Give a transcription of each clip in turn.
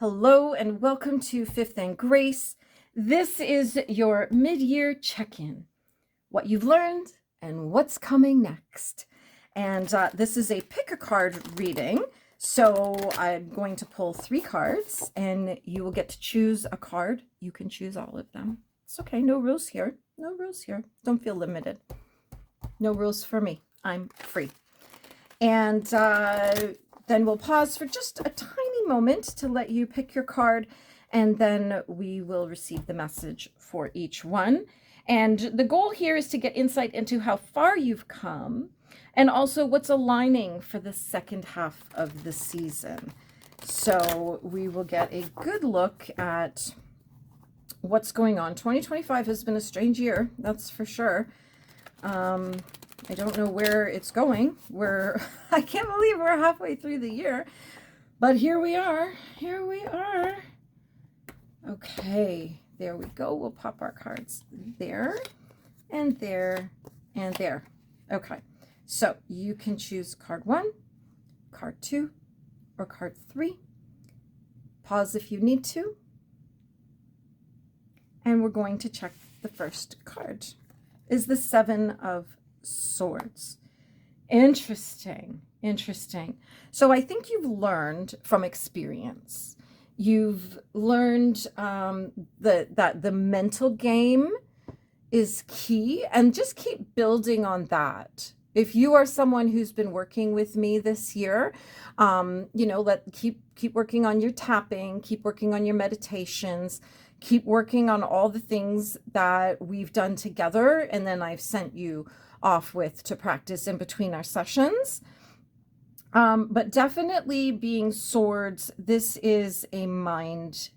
Hello and welcome to Fifth and Grace. This is your mid-year check-in. What you've learned and what's coming next. And this is a pick a card reading. So I'm going to pull 3 cards and you will get to choose a card. You can choose all of them. It's okay. No rules here. No rules here. Don't feel limited. No rules for me. I'm free. And then we'll pause for just a tiny moment to let you pick your card, and then we will receive the message for each one. And the goal here is to get insight into how far you've come and also what's aligning for the second half of the season. So we will get a good look at what's going on. 2025 has been a strange year, that's for sure. I don't know where it's going. I can't believe we're halfway through the year, but here we are. Here we are. Okay, there we go. We'll pop our cards there and there and there. Okay, so you can choose card 1, card 2, or card 3. Pause if you need to. And we're going to check the first card. Is the 7 of Swords. Interesting. So I think you've learned from experience. You've learned that the mental game is key, and just keep building on that. If you are someone who's been working with me this year, keep working on your tapping, keep working on your meditations, keep working on all the things that we've done together, and then I've sent you off with to practice in between our sessions. But definitely being swords, this is a mind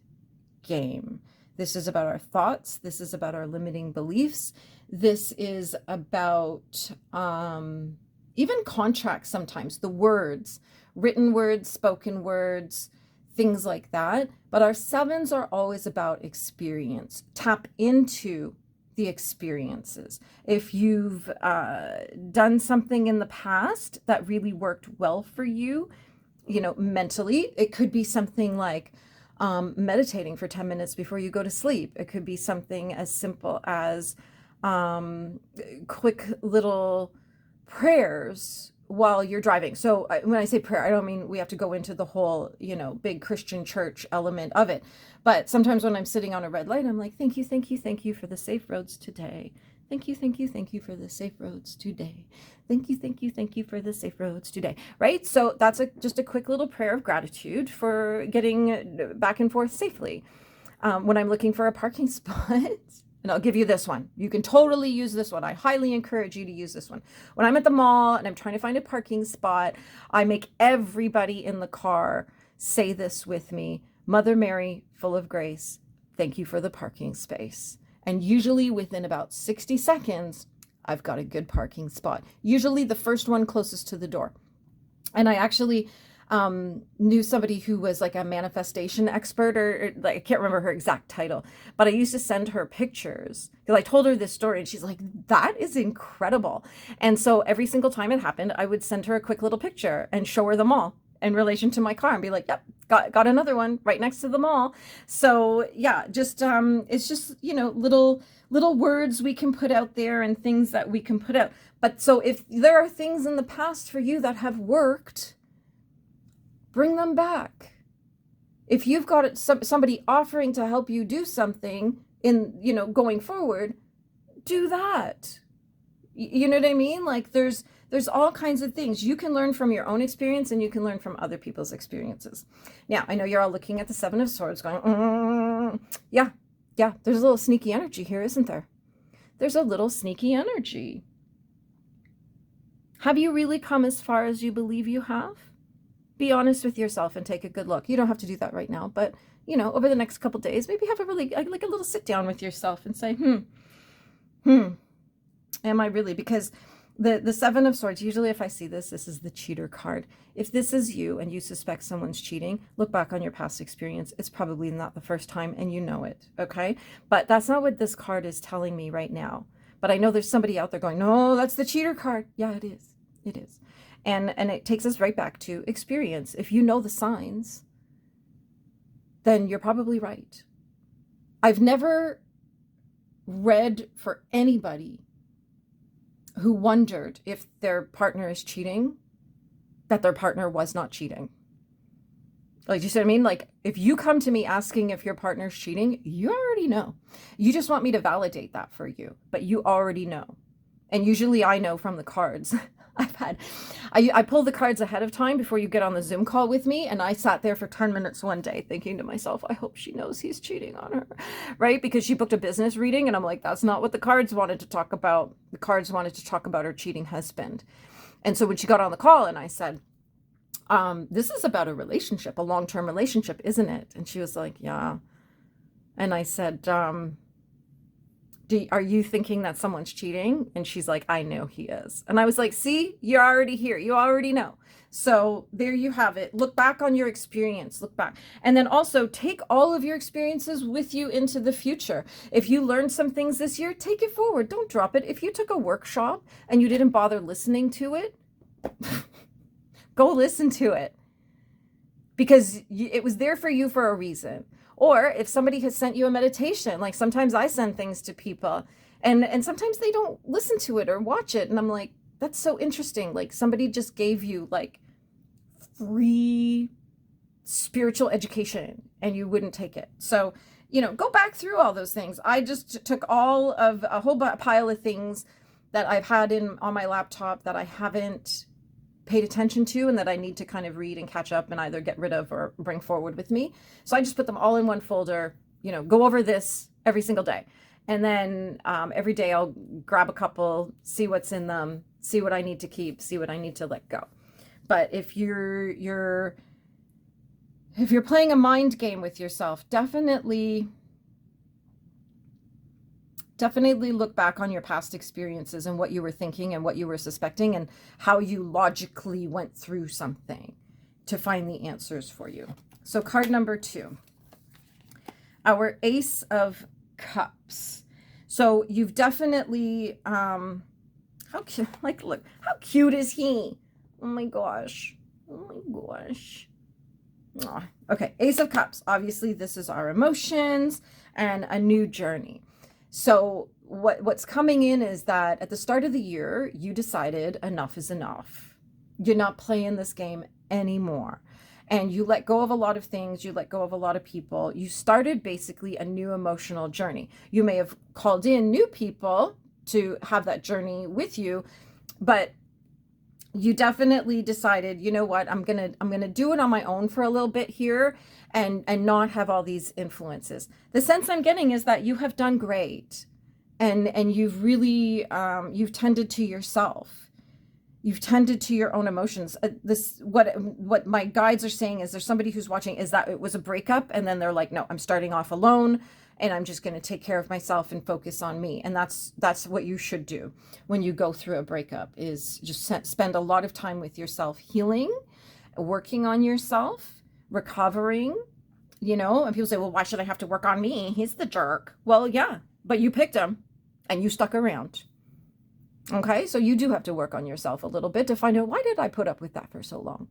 game. This is about our thoughts. This is about our limiting beliefs. This is about even contracts sometimes, the words, written words, spoken words, things like that. But our 7s are always about experience. Tap into the experiences. If you've done something in the past that really worked well for you, mentally, it could be something like meditating for 10 minutes before you go to sleep. It could be something as simple as quick little prayers while you're driving. So when I say prayer, I don't mean we have to go into the whole, big Christian church element of it. But sometimes when I'm sitting on a red light, I'm like, thank you for the safe roads today. Thank you for the safe roads today. Thank you for the safe roads today. Right? So that's just a quick little prayer of gratitude for getting back and forth safely. When I'm looking for a parking spot, and I'll give you this one. You can totally use this one. I highly encourage you to use this one. When I'm at the mall and I'm trying to find a parking spot, I make everybody in the car say this with me. Mother Mary, full of grace, thank you for the parking space. And usually within about 60 seconds, I've got a good parking spot. Usually the first one closest to the door. And I actually knew somebody who was like a manifestation expert, or like, I can't remember her exact title, but I used to send her pictures because I told her this story and she's like, that is incredible. And so every single time it happened, I would send her a quick little picture and show her them all in relation to my car and be like, yep, got another one right next to them all. So yeah, just it's just, little words we can put out there and things that we can put out. But so if there are things in the past for you that have worked, bring them back. If you've got somebody offering to help you do something in, going forward, do that. You know what I mean? Like there's all kinds of things you can learn from your own experience, and you can learn from other people's experiences. Now, I know you're all looking at the 7 of Swords going, yeah, there's a little sneaky energy here, isn't there? There's a little sneaky energy. Have you really come as far as you believe you have? Be honest with yourself and take a good look. You don't have to do that right now, but over the next couple days, maybe have a really like a little sit down with yourself and say, am I really? Because the 7 of Swords, usually if I see this is the cheater card. If this is you and you suspect someone's cheating, look back on your past experience. It's probably not the first time and you know it, okay? But that's not what this card is telling me right now. But I know there's somebody out there going, no, that's the cheater card. Yeah, it is. It is. And it takes us right back to experience. If you know the signs, then you're probably right. I've never read for anybody who wondered if their partner is cheating, that their partner was not cheating. Like, you see what I mean? Like, if you come to me asking if your partner's cheating, you already know. You just want me to validate that for you, but you already know. And usually I know from the cards. I pull the cards ahead of time before you get on the Zoom call with me. And I sat there for 10 minutes one day thinking to myself, I hope she knows he's cheating on her, right? Because she booked a business reading and I'm like, that's not what the cards wanted to talk about. The cards wanted to talk about her cheating husband. And so when she got on the call and I said, this is about a relationship, a long-term relationship, isn't it? And she was like, yeah. And I said, are you thinking that someone's cheating? And she's like, I know he is. And I was like, see, you're already here. You already know. So there you have it. Look back on your experience. Look back. And then also take all of your experiences with you into the future. If you learned some things this year, take it forward. Don't drop it. If you took a workshop and you didn't bother listening to it, go listen to it, because it was there for you for a reason. Or if somebody has sent you a meditation, like sometimes I send things to people and sometimes they don't listen to it or watch it. And I'm like, that's so interesting. Like somebody just gave you like free spiritual education and you wouldn't take it. So, go back through all those things. I just took all of a whole pile of things that I've had on my laptop that I haven't paid attention to and that I need to kind of read and catch up and either get rid of or bring forward with me. So I just put them all in one folder, go over this every single day. And then every day I'll grab a couple, see what's in them, see what I need to keep, see what I need to let go. But if you're playing a mind game with yourself, definitely look back on your past experiences and what you were thinking and what you were suspecting and how you logically went through something to find the answers for you. So card number 2, our Ace of Cups. So you've definitely, how cute, like, look, how cute is he? Oh my gosh. Oh my gosh. Aw. Okay, Ace of Cups. Obviously, this is our emotions and a new journey. So what's coming in is that at the start of the year, you decided enough is enough. You're not playing this game anymore. And you let go of a lot of things. You let go of a lot of people. You started basically a new emotional journey. You may have called in new people to have that journey with you, but you definitely decided, you know what, I'm gonna do it on my own for a little bit here and not have all these influences. The sense I'm getting is that you have done great and you've really you've tended to yourself. You've tended to your own emotions. What my guides are saying is there's somebody who's watching is that it was a breakup and then they're like, no, I'm starting off alone and I'm just going to take care of myself and focus on me. And that's what you should do when you go through a breakup, is just spend a lot of time with yourself, healing, working on yourself, recovering, and people say, well, why should I have to work on me? He's the jerk. Well, yeah, but you picked him and you stuck around. Okay, so you do have to work on yourself a little bit to find out, why did I put up with that for so long?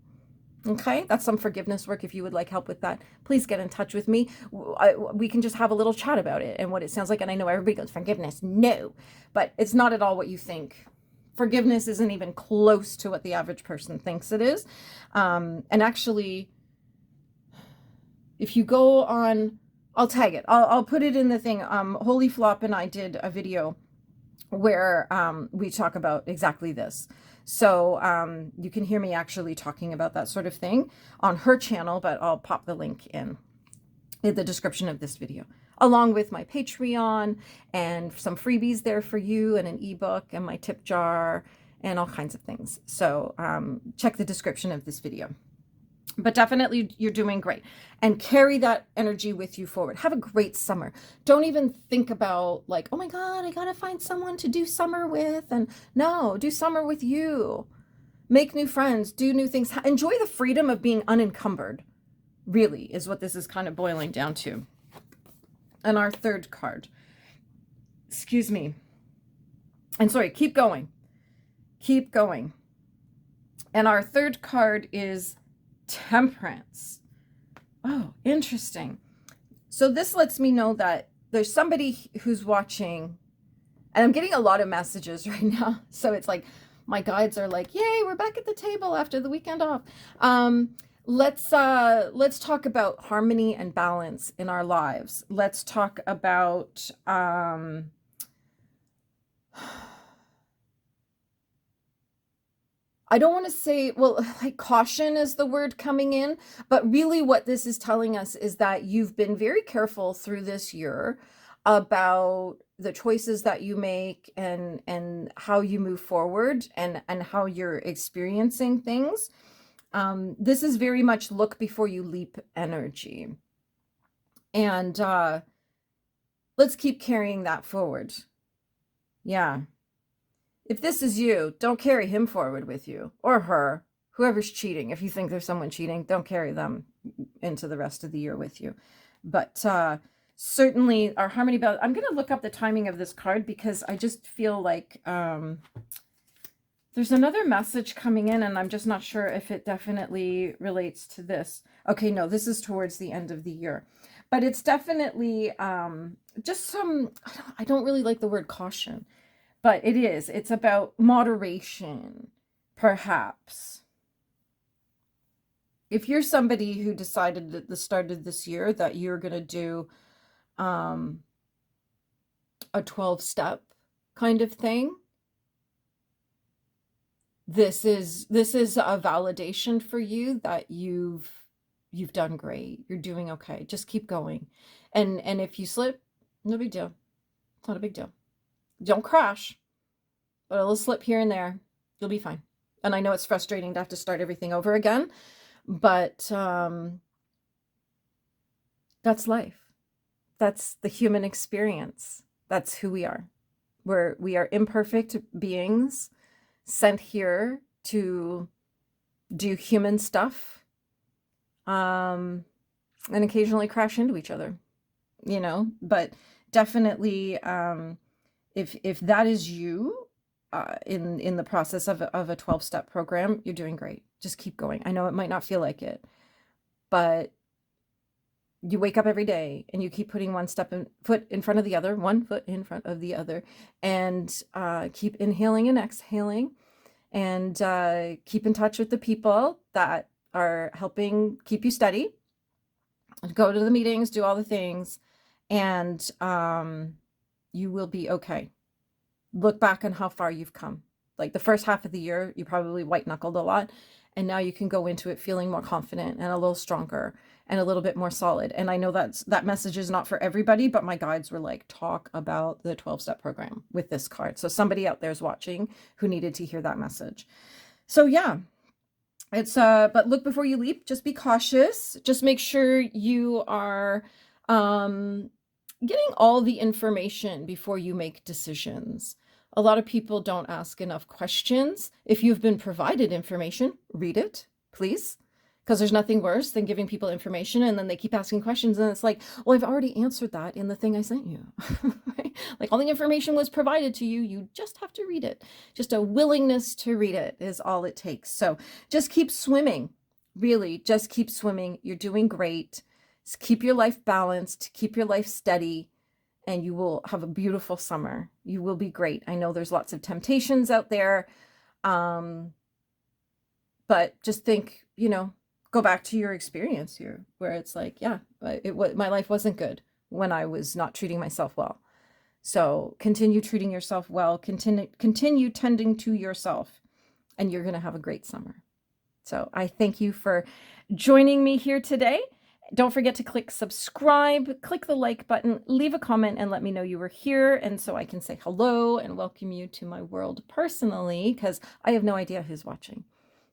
Okay, that's some forgiveness work. If you would like help with that, please get in touch with me. We can just have a little chat about it and what it sounds like. And I know everybody goes, forgiveness, no, but it's not at all what you think. Forgiveness isn't even close to what the average person thinks it is. And actually, if you go on, I'll tag it. I'll put it in the thing. Holy Flop and I did a video where we talk about exactly this. So you can hear me actually talking about that sort of thing on her channel, but I'll pop the link in the description of this video, along with my Patreon and some freebies there for you and an ebook and my tip jar and all kinds of things. So check the description of this video. But definitely you're doing great, and carry that energy with you forward. Have a great summer. Don't even think about like, oh my God, I gotta find someone to do summer with. And no, do summer with you. Make new friends, do new things. Enjoy the freedom of being unencumbered, really, is what this is kind of boiling down to. And our third card, excuse me. And sorry, keep going. Keep going. And our third card is Temperance. Oh, interesting. So this lets me know that there's somebody who's watching, and I'm getting a lot of messages right now. So it's like my guides are like, "Yay, we're back at the table after the weekend off." Um, let's talk about harmony and balance in our lives. Let's talk about I don't want to say, well, like caution is the word coming in, but really what this is telling us is that you've been very careful through this year about the choices that you make and how you move forward and how you're experiencing things. This is very much look before you leap energy. And let's keep carrying that forward. Yeah. If this is you, don't carry him forward with you or her, whoever's cheating. If you think there's someone cheating, don't carry them into the rest of the year with you. But certainly our harmony belt. I'm going to look up the timing of this card because I just feel like there's another message coming in and I'm just not sure if it definitely relates to this. Okay, no, this is towards the end of the year. But it's definitely just some, I don't really like the word caution. But it is. It's about moderation, perhaps. If you're somebody who decided at the start of this year that you're going to do a 12-step kind of thing, this is a validation for you that you've done great. You're doing okay. Just keep going. And if you slip, no big deal. It's not a big deal. Don't crash, but a little slip here and there, you'll be fine. And I know it's frustrating to have to start everything over again, but that's life. That's the human experience. That's who we are. We are imperfect beings sent here to do human stuff, and occasionally crash into each other, but definitely, if that is you in the process of a 12-step program, you're doing great. Just keep going. I know it might not feel like it, but you wake up every day and you keep putting one foot in front of the other, and keep inhaling and exhaling, and keep in touch with the people that are helping keep you steady. Go to the meetings, do all the things, and you will be okay. Look back on how far you've come. Like the first half of the year, you probably white knuckled a lot. And now you can go into it feeling more confident and a little stronger and a little bit more solid. And I know that message is not for everybody, but my guides were like, talk about the 12-step program with this card. So somebody out there is watching who needed to hear that message. So yeah, it's but look before you leap. Just be cautious. Just make sure you are getting all the information before you make decisions. A lot of people don't ask enough questions. If you've been provided information, read it, please. Because there's nothing worse than giving people information and then they keep asking questions and it's like, well, I've already answered that in the thing I sent you. Right? Like all the information was provided to you. You just have to read it. Just a willingness to read it is all it takes. So just keep swimming. Really, just keep swimming. You're doing great. Just keep your life balanced. Keep your life steady. And you will have a beautiful summer. You will be great. I know there's lots of temptations out there. But just think, go back to your experience here where it's like, yeah, my life wasn't good when I was not treating myself well. So continue treating yourself well, continue tending to yourself, and you're going to have a great summer. So I thank you for joining me here today. Don't forget to click subscribe, click the like button, leave a comment and let me know you were here. And so I can say hello and welcome you to my world personally, because I have no idea who's watching.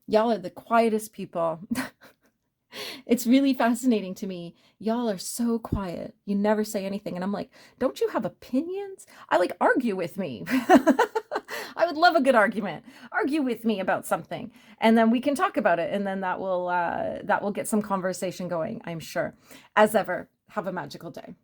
Y'all are the quietest people. It's really fascinating to me. Y'all are so quiet. You never say anything. And I'm like, don't you have opinions? Argue with me. I would love a good argument. Argue with me about something. And then we can talk about it. And then that will get some conversation going, I'm sure. As ever, have a magical day.